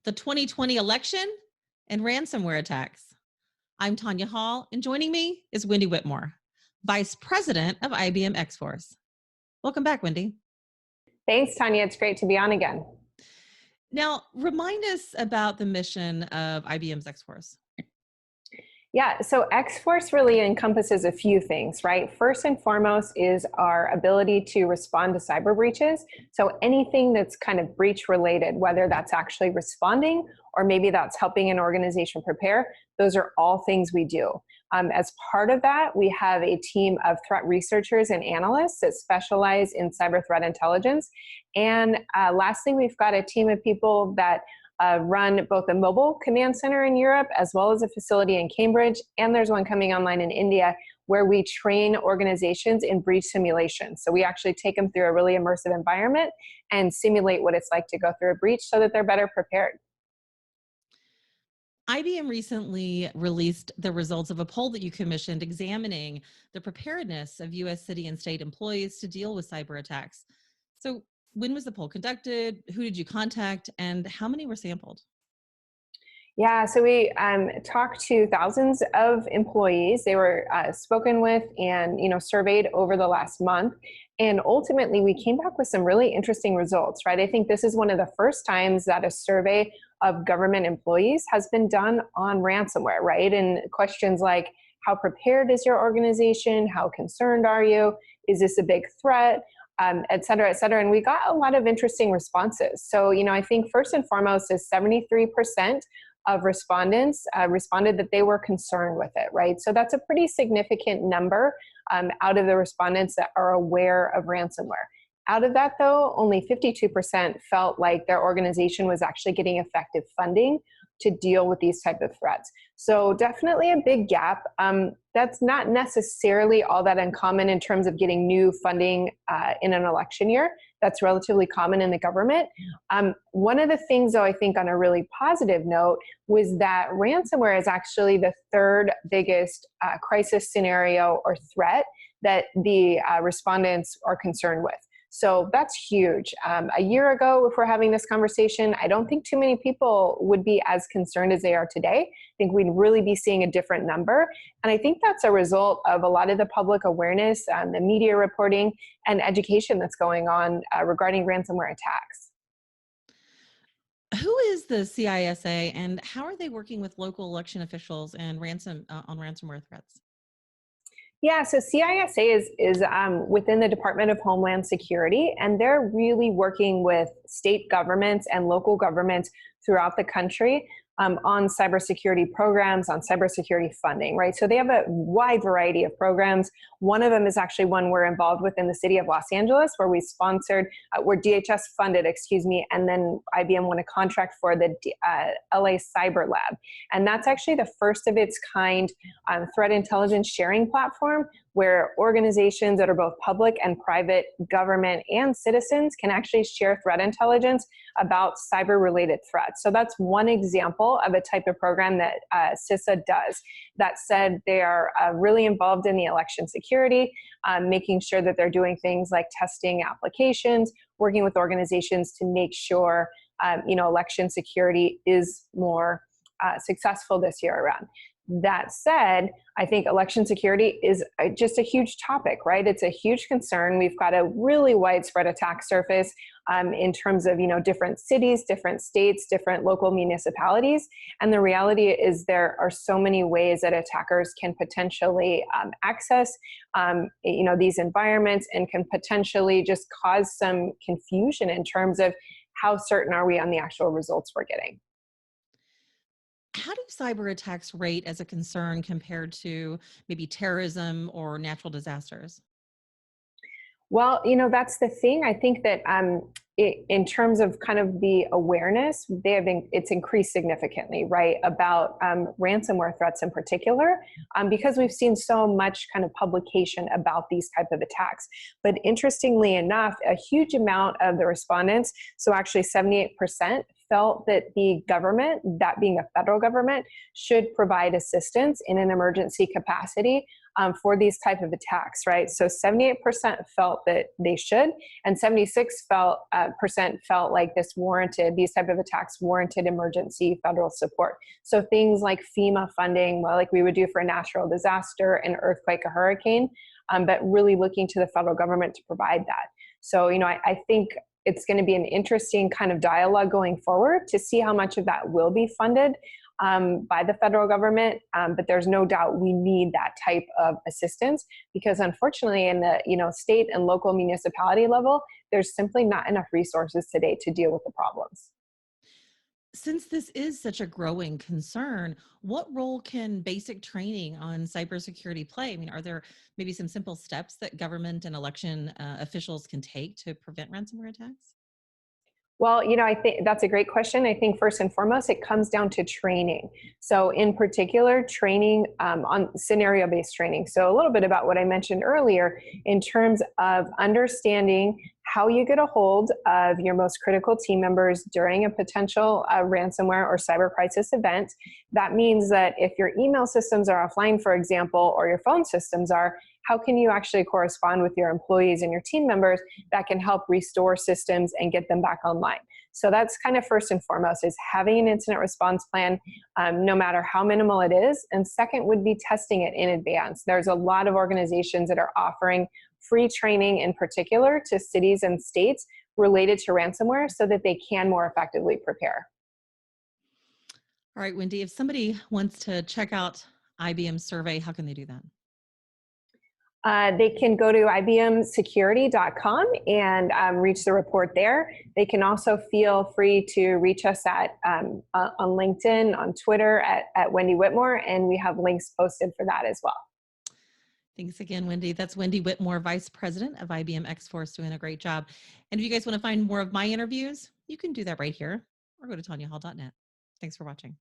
the 2020 election, and ransomware attacks. I'm Tonya Hall, and joining me is Wendi Whitmore, Vice President of IBM X Force. Welcome back, Wendi. Thanks, Tonya. It's great to be on again. Now, remind us about the mission of IBM's X Force. Yeah, so X Force really encompasses a few things, right? First and foremost is our ability to respond to cyber breaches. So anything that's kind of breach related, whether that's actually responding or maybe that's helping an organization prepare, those are all things we do. As part of that, we have a team of threat researchers and analysts that specialize in cyber threat intelligence. And lastly, we've got a team of people that run both a mobile command center in Europe as well as a facility in Cambridge, and there's one coming online in India where we train organizations in breach simulation. So we actually take them through a really immersive environment and simulate what it's like to go through a breach so that they're better prepared. IBM recently released the results of a poll that you commissioned examining the preparedness of U.S. city and state employees to deal with cyber attacks. So when was the poll conducted? Who did you contact? And how many were sampled? Yeah, so we talked to thousands of employees. They were spoken with and surveyed over the last month. And ultimately, we came back with some really interesting results, right? I think this is one of the first times that a survey of government employees has been done on ransomware, right? And questions like, how prepared is your organization? How concerned are you? Is this a big threat? Et cetera, et cetera. And we got a lot of interesting responses. So, I think first and foremost is 73% of respondents responded that they were concerned with it, right? So that's a pretty significant number out of the respondents that are aware of ransomware. Out of that, though, only 52% felt like their organization was actually getting effective funding to deal with these type of threats. So definitely a big gap. That's not necessarily all that uncommon in terms of getting new funding in an election year. That's relatively common in the government. One of the things, though, I think on a really positive note was that ransomware is actually the third biggest crisis scenario or threat that the respondents are concerned with. So that's huge. A year ago, if we're having this conversation, I don't think too many people would be as concerned as they are today. I think we'd really be seeing a different number. And I think that's a result of a lot of the public awareness, the media reporting, and education that's going on regarding ransomware attacks. Who is the CISA and how are they working with local election officials and on ransomware threats? Yeah, so CISA is within the Department of Homeland Security, and they're really working with state governments and local governments throughout the country on cybersecurity programs, on cybersecurity funding, right? So they have a wide variety of programs. One of them is actually one we're involved with in the city of Los Angeles, where we sponsored, where DHS funded, and then IBM won a contract for the LA Cyber Lab. And that's actually the first of its kind threat intelligence sharing platform where organizations that are both public and private, government and citizens can actually share threat intelligence about cyber-related threats. So that's one example of a type of program that CISA does. That said, they are really involved in the election security, making sure that they're doing things like testing applications, working with organizations to make sure election security is more successful this year around. That said, I think election security is just a huge topic, right? It's a huge concern. We've got a really widespread attack surface in terms of, different cities, different states, different local municipalities. And the reality is there are so many ways that attackers can potentially access, these environments and can potentially just cause some confusion in terms of how certain are we on the actual results we're getting. How do cyber attacks rate as a concern compared to maybe terrorism or natural disasters? Well, that's the thing. I think that in terms of kind of the awareness, it's increased significantly, right, about ransomware threats in particular, because we've seen so much kind of publication about these type of attacks. But interestingly enough, a huge amount of the respondents, so actually 78%, felt that the government, that being the federal government, should provide assistance in an emergency capacity for these type of attacks, right? So 78% felt that they should, and 76% felt like these type of attacks warranted emergency federal support. So things like FEMA funding, well, like we would do for a natural disaster, an earthquake, a hurricane, but really looking to the federal government to provide that. So, I think it's going to be an interesting kind of dialogue going forward to see how much of that will be funded by the federal government. But there's no doubt we need that type of assistance, because unfortunately in the state and local municipality level, there's simply not enough resources today to deal with the problems. Since this is such a growing concern, what role can basic training on cybersecurity play? I mean, are there maybe some simple steps that government and election officials can take to prevent ransomware attacks? Well, I think that's a great question. I think first and foremost, it comes down to training. So in particular, training on scenario-based training. So a little bit about what I mentioned earlier in terms of understanding how you get a hold of your most critical team members during a potential ransomware or cyber crisis event. That means that if your email systems are offline, for example, or your phone systems are, how can you actually correspond with your employees and your team members that can help restore systems and get them back online? So that's kind of first and foremost, is having an incident response plan, no matter how minimal it is. And second would be testing it in advance. There's a lot of organizations that are offering free training in particular to cities and states related to ransomware so that they can more effectively prepare. All right, Wendi, if somebody wants to check out IBM's survey, how can they do that? They can go to IBMsecurity.com and reach the report there. They can also feel free to reach us on LinkedIn, on Twitter at Wendi Whitmore, and we have links posted for that as well. Thanks again, Wendi. That's Wendi Whitmore, Vice President of IBM X Force, doing a great job. And if you guys want to find more of my interviews, you can do that right here or go to TonyaHall.net. Thanks for watching.